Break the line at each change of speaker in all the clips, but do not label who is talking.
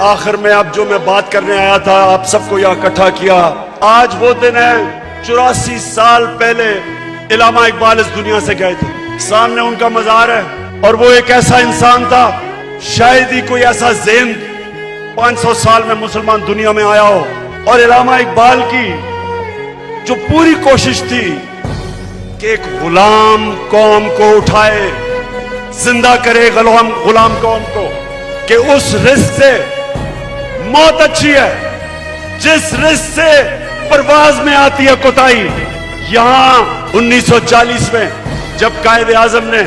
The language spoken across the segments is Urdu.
آخر میں اب جو میں بات کرنے آیا تھا، آپ سب کو یہاں اکٹھا کیا، آج وہ دن ہے 84 سال پہلے علامہ اقبال اس دنیا سے گئے تھے۔ سامنے ان کا مزار ہے، اور وہ ایک ایسا انسان تھا، شاید ہی کوئی ایسا ذہن 500 سال میں مسلمان دنیا میں آیا ہو۔ اور علامہ اقبال کی جو پوری کوشش تھی کہ ایک غلام قوم کو اٹھائے، زندہ کرے غلام قوم کو، کہ اس رزق سے موت اچھی ہے، جس رزق سے پرواز میں آتی ہے کوتاہی۔ یہاں 1940 میں جب قائد اعظم نے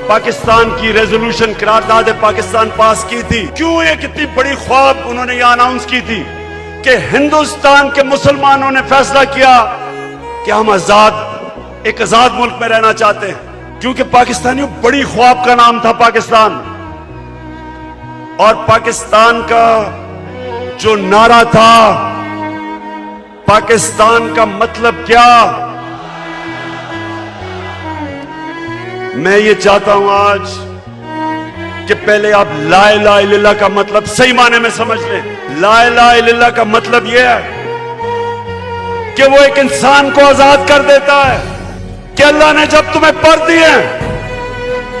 پاکستان کی ریزولوشن قرارداد پاکستان پاس کی تھی، کیوں ایک اتنی بڑی خواب انہوں نے یہ اناؤنس کی تھی کہ ہندوستان کے مسلمانوں نے فیصلہ کیا کہ ہم ایک آزاد ملک میں رہنا چاہتے ہیں، کیونکہ پاکستانیوں بڑی خواب کا نام تھا پاکستان۔ اور پاکستان کا جو نعرہ تھا، پاکستان کا مطلب کیا؟ میں یہ چاہتا ہوں آج کہ پہلے آپ لا الہ الا اللہ کا مطلب صحیح معنی میں سمجھ لیں۔ لا الہ الا اللہ کا مطلب یہ ہے کہ وہ ایک انسان کو آزاد کر دیتا ہے، کہ اللہ نے جب تمہیں پر دیے،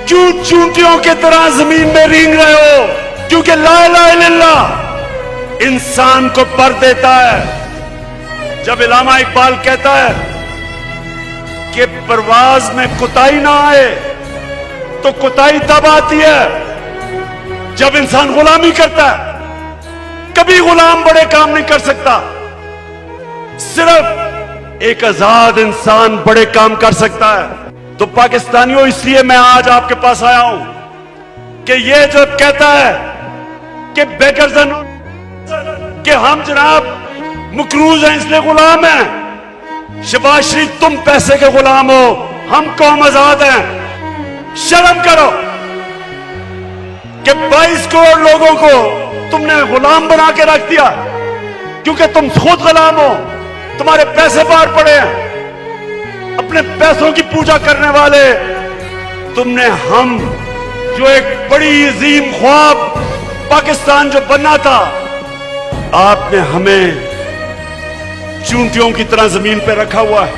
کیوں چونٹیوں کی طرح زمین میں رینگ رہے ہو؟ کیونکہ لا الہ الا اللہ انسان کو پر دیتا ہے۔ جب علامہ اقبال کہتا ہے کہ پرواز میں کوتاہی نہ آئے، تو کوتاہی تب آتی ہے جب انسان غلامی کرتا ہے۔ کبھی غلام بڑے کام نہیں کر سکتا، صرف ایک آزاد انسان بڑے کام کر سکتا ہے۔ تو پاکستانیوں، اس لیے میں آج آپ کے پاس آیا ہوں کہ یہ جو کہتا ہے کہ بیکرزن کہ ہم جناب مقروض ہیں اس لیے غلام ہیں، شہباز شریف تم پیسے کے غلام ہو، ہم قوم آزاد ہیں۔ شرم کرو کہ 22 کروڑ لوگوں کو تم نے غلام بنا کے رکھ دیا، کیونکہ تم خود غلام ہو، تمہارے پیسے باہر پڑے ہیں، اپنے پیسوں کی پوجا کرنے والے تم نے۔ ہم جو ایک بڑی عظیم خواب پاکستان جو بننا تھا، آپ نے ہمیں چونٹیوں کی طرح زمین پہ رکھا ہوا ہے۔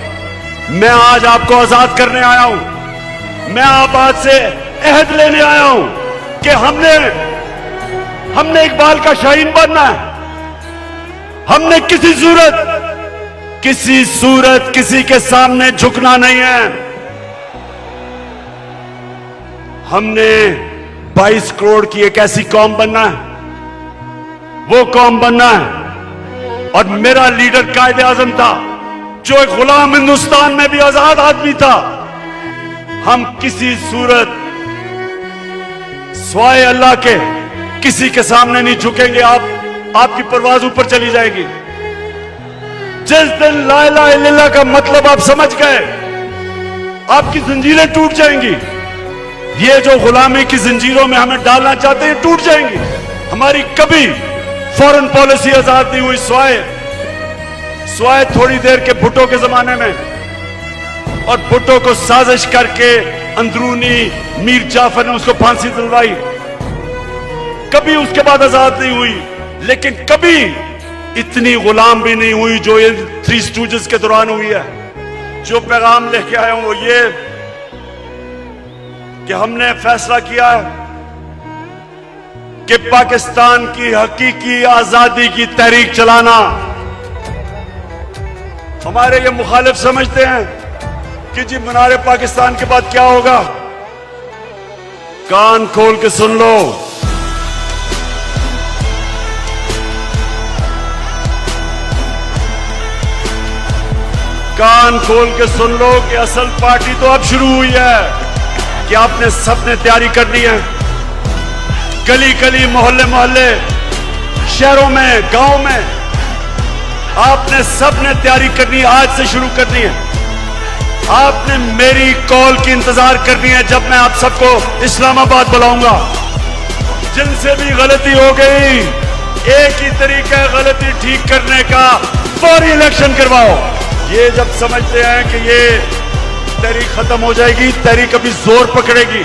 میں آج آپ کو آزاد کرنے آیا ہوں، میں آپ آج سے عہد لینے آیا ہوں کہ ہم نے اقبال کا شاہین بننا ہے۔ ہم نے کسی صورت کسی کے سامنے جھکنا نہیں ہے۔ ہم نے 22 کروڑ کی ایک ایسی قوم بننا ہے، وہ قوم بننا ہے۔ اور میرا لیڈر قائد اعظم تھا، جو ایک غلام ہندوستان میں بھی آزاد آدمی تھا۔ ہم کسی صورت سوائے اللہ کے کسی کے سامنے نہیں جھکیں گے۔ آپ کی پرواز اوپر چلی جائے گی۔ جس دن لا الہ الا اللہ کا مطلب آپ سمجھ گئے، آپ کی زنجیریں ٹوٹ جائیں گی۔ یہ جو غلامی کی زنجیروں میں ہمیں ڈالنا چاہتے ہیں، ٹوٹ جائیں گی۔ ہماری کبھی فورن پالیسی آزاد نہیں ہوئی، سوائے تھوڑی دیر کے بھٹو کے زمانے میں، اور بھٹو کو سازش کر کے اندرونی میر جعفر نے اس کو پھانسی دلوائی۔ کبھی اس کے بعد آزاد نہیں ہوئی، لیکن کبھی اتنی غلام بھی نہیں ہوئی جو یہ 3 اسٹوجز کے دوران ہوئی ہے۔ جو پیغام لے کے آیا ہوں وہ یہ کہ ہم نے فیصلہ کیا ہے کہ پاکستان کی حقیقی آزادی کی تحریک چلانا۔ ہمارے یہ مخالف سمجھتے ہیں کہ جی منار پاکستان کے بعد کیا ہوگا۔ کان کھول کے سن لو، کان کھول کے سن لو کہ اصل پارٹی تو اب شروع ہوئی ہے، کہ آپ نے سب نے تیاری کرنی ہے۔ گلی گلی، محلے محلے، شہروں میں، گاؤں میں، آپ نے سب نے تیاری کرنی ہے، آج سے شروع کرنی ہے۔ آپ نے میری کال کی انتظار کرنی ہے جب میں آپ سب کو اسلام آباد بلاؤں گا۔ جن سے بھی غلطی ہو گئی، ایک ہی طریقہ ہے غلطی ٹھیک کرنے کا، فوری الیکشن کرواؤ۔ یہ جب سمجھتے ہیں کہ یہ تحریک ختم ہو جائے گی، تحریک ابھی زور پکڑے گی۔